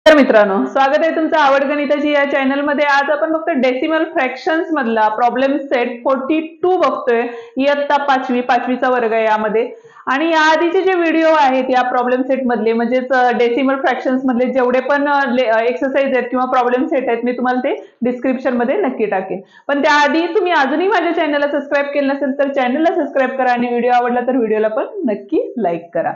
तर मित्रांनो, स्वागत आहे तुमचं आवड गणिताची या चॅनलमध्ये। आज आपण फक्त डेसिमल फ्रॅक्शन्स मधला प्रॉब्लेम सेट 42 बघतोय। इयत्ता 5वीचा वर्ग आहे यामध्ये। आणि या आधीचे जे व्हिडिओ आहेत या प्रॉब्लेम सेट मधले म्हणजेच डेसिमल फ्रॅक्शन्स मधले जेवढे पण एक्सरसाइज आहेत किंवा प्रॉब्लेम सेट आहेत मी तुम्हाला ते डिस्क्रिप्शन मध्ये नक्की टाकेन। पण त्याआधी तुम्ही अजूनही माझ्या चॅनलला सबस्क्राइब केलं नसेल तर चॅनलला सबस्क्राइब करा आणि व्हिडिओ आवडला तर व्हिडिओला पण नक्की लाईक करा।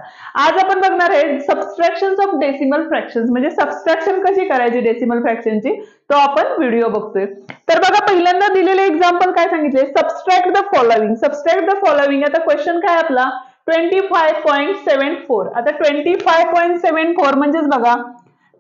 आज आपण बघणार आहे सबट्रॅक्शन्स ऑफ डेसिमल फ्रॅक्शन्स म्हणजे सबट्रॅक्शन कशी करायची डेसिमल फ्रॅक्शनची तो आपण व्हिडिओ बघतोय। तर बघा पहिल्यांदा दिलेले एक्झाम्पल काय सांगितले, subtract the following. Subtract the following आता क्वेश्चन काय आपला 25.74। आता 25.74 म्हणजेच बघा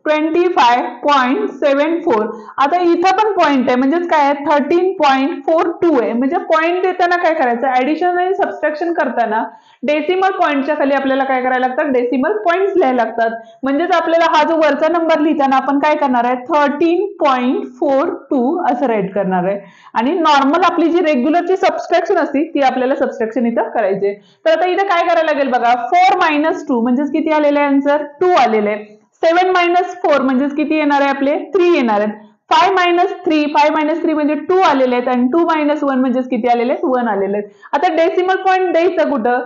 25.74 आता इथं पण पॉइंट आहे म्हणजेच काय आहे 13.42 आहे। म्हणजे पॉइंट देताना काय करायचं, ऍडिशन आणि सबट्रॅक्शन करताना डेसिमल पॉइंटच्या खाली आपल्याला काय करायला लागतात, डेसिमल पॉइंट्स लिहायला लागतात। म्हणजेच आपल्याला हा जो वरचा नंबर लिहिताना आपण काय करणार आहे 13.42 असं राईट करणार आहे। आणि नॉर्मल आपली जी रेग्युलरची सबट्रॅक्शन असते ती आपल्याला सबट्रॅक्शन इथं करायची। तर आता इथं काय करायला लागेल बघा 4 - 2 म्हणजेच किती आलेले आहे आन्सर 2 आलेले आहे। 7 - 4 म्हणजेच किती येणार आहे आपले 3 येणार आहेत। 5 - 3 म्हणजे 2 आलेले आहेत आणि 2 - 1 म्हणजेच किती आलेले आहेत 1 आलेले आहेत। आता डेसिमल पॉइंट द्यायचं कुठं,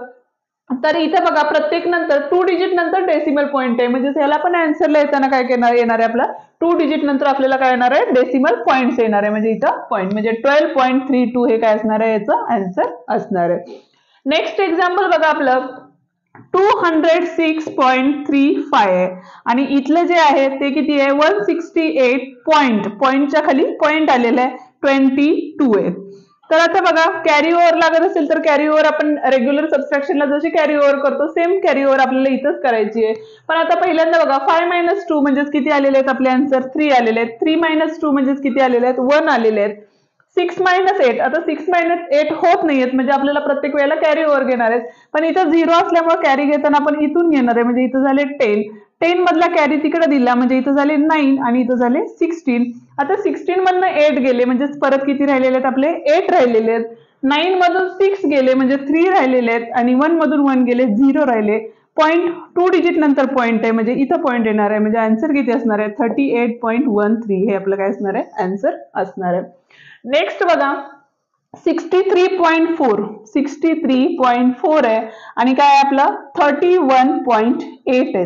तर इथे बघा प्रत्येक नंतर 2 डिजिट नंतर डेसिमल पॉइंट आहे म्हणजे याला पण आन्सरला येताना काय येणार आहे आपला 2 डिजिट नंतर आपल्याला काय येणार आहे डेसिमल पॉइंट्स येणार आहे। म्हणजे इथं पॉइंट म्हणजे 12.32 हे काय असणार आहे याचं आन्सर असणार आहे। नेक्स्ट एक्झाम्पल बघा आपलं 206.35 आहे आणि इथलं जे आहे ते किती आहे 168 पॉइंटच्या खाली पॉइंट आलेला आहे 22 आहे। तर आता बघा कॅरी ओव्हर लागत असेल तर कॅरी ओव्हर आपण रेग्युलर सबट्रॅक्शनला जशी कॅरी ओव्हर करतो सेम कॅरी ओव्हर आपल्याला इथंच करायची आहे। पण आता पहिल्यांदा बघा 5 - 2 म्हणजेच किती आलेले आहेत आपले आन्सर 3 आलेले आहेत। 3 - 2 म्हणजेच किती आलेले आहेत 1 आलेले आहेत। 6 - 8 आता 6 - 8 होत नाहीयेत म्हणजे आपल्याला प्रत्येक वेळेला कॅरी ओव्हर घेणार आहेत। पण इथं 0 असल्यामुळे कॅरी घेताना आपण इथून घेणार आहे म्हणजे इथं झाले 10 मधला कॅरी तिकडे दिला म्हणजे इथं झाले 9 आणि इथं झाले 16। आता 16 मधनं 8 गेले म्हणजे परत किती राहिलेले आहेत आपले 8 राहिलेले आहेत। 9 मधून 6 गेले म्हणजे 3 राहिलेले आहेत आणि 1 मधून 1 गेले 0 राहिले। पॉइंट 2 डिजिट नंतर पॉइंट आहे म्हणजे इथं पॉइंट येणार आहे म्हणजे आन्सर किती असणार आहे 38.13 हे आपलं काय असणार आहे आन्सर असणार आहे। नेक्स्ट बघा 63.4 आहे आणि काय आपलं 31.8 आहे।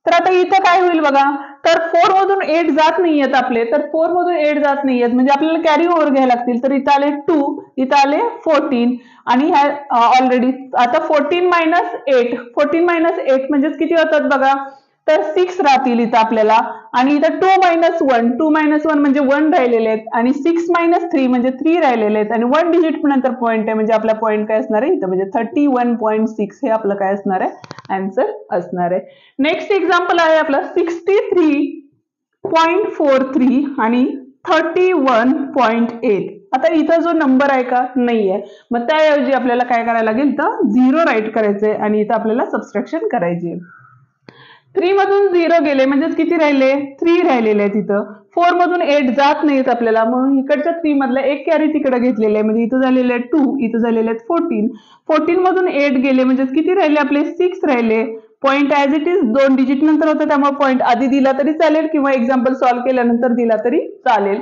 तर आता इथं काय होईल बघा, तर 4 मधून 8 जात नाहीयेत आपले, तर 4 मधून 8 जात नाहीयेत म्हणजे आपल्याला कॅरी ओव्हर घ्यायला लागतील। तर इथं आले 2 इथं आले 14 आणि ह्या ऑलरेडी आता 14 - 8 म्हणजेच किती होतात बघा तर 6 राहतील इथं आपल्याला आणि इथं 2 - 1 म्हणजे 1 राहिलेले आहेत आणि 6 - 3 म्हणजे 3 राहिलेले आहेत आणि 1 डिजिट नंतर पॉइंट आहे म्हणजे आपला पॉइंट काय असणार आहे इथं म्हणजे 31.6 हे आपलं काय असणार आहे आन्सर असणार आहे। नेक्स्ट एक्झाम्पल आहे आपलं 63.43 आणि 31.8 आता इथं जो नंबर आहे का नाहीये मग त्याऐवजी आपल्याला काय करायला लागेल तर 0 राईट करायचंय आणि इथं आपल्याला सबट्रॅक्शन करायची। 3 मधून 0 गेले म्हणजे किती राहिले 3 राहिलेले आहेत। इथं 4 मधून 8 जात नाहीत आपल्याला म्हणून इकडच्या 3 मधला एक कॅरी तिकडे घेतलेला आहे म्हणजे इथं झालेले आहेत 2 इथं झालेले आहेत 14 मधून 8 गेले म्हणजे किती राहिले आपले 6 राहिले। Point as it is 2 digit नंतर होतं त्यामुळे पॉइंट आधी दिला तरी चालेल किंवा एक्झाम्पल सॉल्व्ह केल्यानंतर दिला तरी चालेल।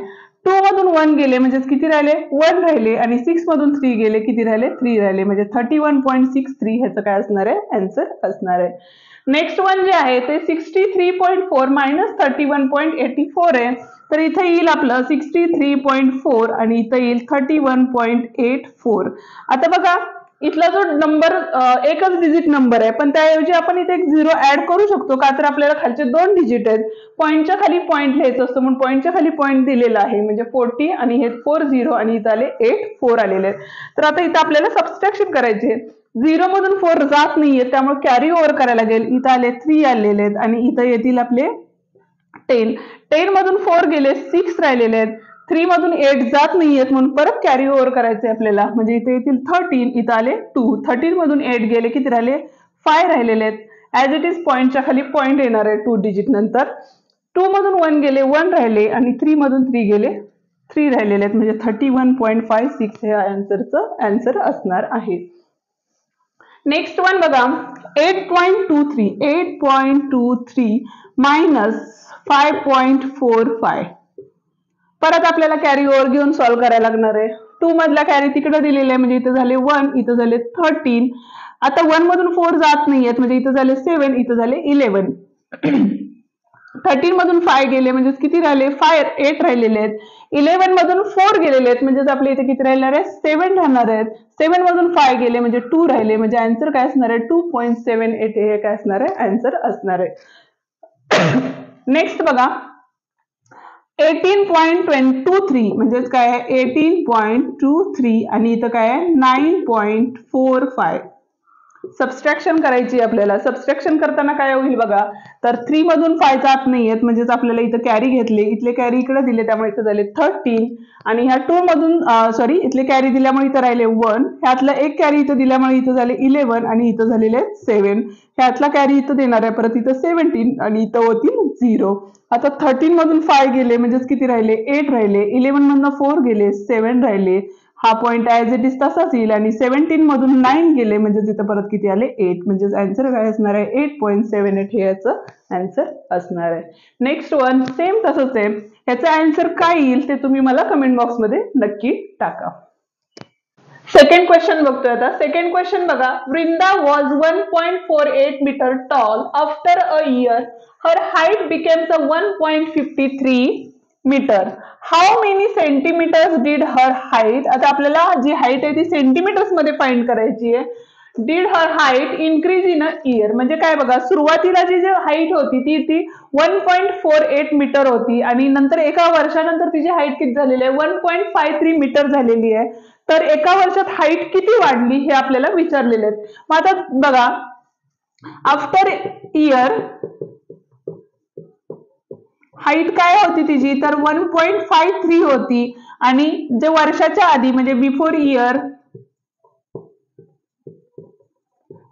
2 मधून 1 गेले म्हणजे किती राहिले 1 राहिले आणि 6 मधून 3 गेले किती राहिले 3 राहिले म्हणजे 31.63 ह्याचं काय असणार आहे आन्सर असणार आहे। नेक्स्ट वन जे आहे ते 63.4 - 31.84 आहे। तर इथं येईल आपलं 63.4 आणि इथं येईल 31.84। आता बघा इथला जो नंबर एकच डिजिट नंबर आहे पण त्याऐवजी आपण इथे एक 0 ऍड करू शकतो का तर आपल्याला खालचे 2 डिजिट आहेत पॉइंटच्या खाली पॉइंट लिहायचं असतं म्हणून पॉइंटच्या खाली पॉइंट दिलेला आहे म्हणजे 40 आणि हे 40 आणि इथं आले 8 4 आलेले आहेत। तर आता इथं आपल्याला सबट्रॅक्शन करायचे 0 मधून 4 जात नाहीये त्यामुळे कॅरी ओव्हर करायला लागेल। इथं आले 3 आलेले आहेत आणि इथं येतील आपले 10 मधून 4 गेले 6 राहिलेले आहेत। 3 मधून 8 जात नाहीयेत म्हणून परत कॅरी ओव्हर करायचे आपल्याला म्हणजे इथे येतील 13 इथं आले 2 13 मधून 8 गेले किती राहिले 5 राहिलेले आहेत। ऍज इट इज पॉइंटच्या खाली पॉइंट येणार आहे 2 डिजिट नंतर। 2 मधून 1 गेले 1 राहिले आणि 3 मधून 3 गेले 3 राहिलेले आहेत म्हणजे 31.56 हे आन्सरचं आन्सर असणार आहे। नेक्स्ट वन बघा 8.23 -5.45. परत आपल्याला कॅरी ओव्हर घेऊन सॉल्व्ह करायला लागणार आहे. 2 मधला कॅरी तिकडे दिलेला आहे म्हणजे इथं झाले 1, इथं झाले 13. आता 1 मधून 4 जात नाहीयेत म्हणजे इथं झाले 7, इथं झाले 11. 13 मधून 5 गेले म्हणजे किती राहिले? 8 राहिलेले आहेत. 11 मधून 4 गेलेले आहेत म्हणजे आपल्या इथे किती राहणार आहे? 7 राहणार आहेत. 7 मधून 5 गेले म्हणजे 2 राहिले म्हणजे आन्सर काय असणार आहे? 2.78 हे काय असणार आहे? आन्सर असणार आहे. नेक्स्ट बघा 18.23 म्हणजेच काय आहे? 18.23 आणि इथं काय आहे? 9.45. सबस्ट्रॅक्शन करायची आपल्याला. सबस्ट्रॅक्शन करताना काय होईल बघा, तर 3 मधून 5 जात नाहीयेत म्हणजेच आपल्याला इथं कॅरी घेतले, इथले कॅरी इकडे दिले त्यामुळे इथं झाले 13 आणि ह्या 2 मधून इथले कॅरी दिल्यामुळे इथं राहिले 1, ह्यातला एक कॅरी इथं दिल्यामुळे इथं झाले 11 आणि इथं झालेले 7, ह्यातला कॅरी इथं देणार आहे परत इथं 17 आणि इथं होतील 0. आता 13 मधून 5 गेले म्हणजेच किती राहिले? 8 राहिले. 11 मधून 4 गेले 7 राहिले. हा पॉइंट ऍज इट इज तसाच येईल आणि 17 मधून 9 गेले म्हणजे तिथं परत किती आले? 8 म्हणजे आन्सर काय असणार आहे? 8.78 हे याचं आन्सर असणार आहे. नेक्स्ट वन सेम तसंच आहे. ह्याचं आन्सर काय येईल ते तुम्ही मला कमेंट बॉक्समध्ये नक्की टाका. सेकंड क्वेश्चन बघतोय आता. सेकंड क्वेश्चन बघा. Vrinda was 1.48 metre tall after a year her height becomes 1.53 metre. How many centimetres did her height? आता आपल्याला जी हाईट आहे ती सेंटीमीटर्स मध्ये फाइंड करायची आहे. Did her height increase in a year म्हणजे काय बघा, सुरुवातीला जी हाईट होती ती 1.48 मीटर होती आणि नंतर एका वर्षानंतर तिची हाईट किती झालेली आहे? 1.53 मीटर झालेली आहे. तर एका वर्षात हाईट किती वाढली हे आपल्याला विचारलेले आहेत. मग आता बघा आफ्टर इयर हाईट काय होती तिची? तर 1.53 होती आणि जे वर्षाच्या आधी म्हणजे बिफोर इयर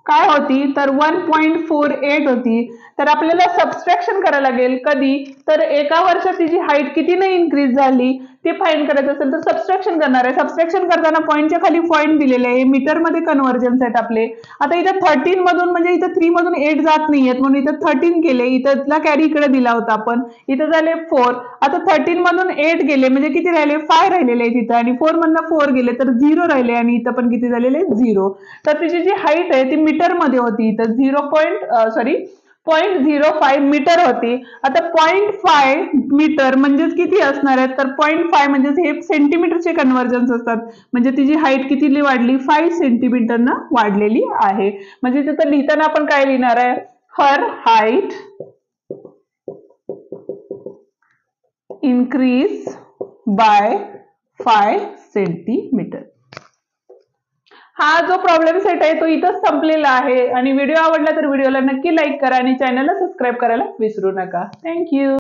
काय होती? तर 1.48 होती. तर आपल्याला सबस्ट्रॅक्शन करायला लागेल कधी? तर एका वर्षात तिची हाईट कितीने इन्क्रीज झाली ते फाइंड करायचं असेल तर सबस्ट्रॅक्शन करणार आहे. सबस्ट्रॅक्शन करताना पॉईंटच्या खाली पॉईंट दिलेले आहे, मीटर मध्ये कन्व्हर्जन्स आहेत आपले. आता इथं 13 मधून म्हणजे इथं 3 मधून 8 जात नाहीयेत म्हणून इथं 13 केले, इथला कॅरी इकडे दिला होता आपण, इथं झाले 4. आता 13 मधून 8 गेले म्हणजे किती राहिले? 5 राहिलेले आहेत इथं आणि 4 मधनं 4 गेले तर 0 राहिले आणि इथं पण किती झालेले? 0. तर तिची जी हाईट आहे ती मीटर मध्ये होती, तर 0.05 मीटर होती. आता 0.5 मीटर म्हणजेच किती असणार आहे? तर 0.5 म्हणजे हे सेंटीमीटरचे कन्व्हर्जन्स असतात म्हणजे तिची हाईट किती वाढली? 5 सेंटीमीटरनं वाढलेली आहे. म्हणजे तिथं लिहिताना आपण काय लिहिणार आहे? हर हाईट इन्क्रीज बाय 5 सेंटीमीटर. हा जो प्रॉब्लेम सेट आहे तो इथंच संपलेला आहे आणि व्हिडिओ आवडला तर व्हिडिओला नक्की लाईक करा आणि चॅनलला सबस्क्राईब करायला विसरू नका. थँक्यू.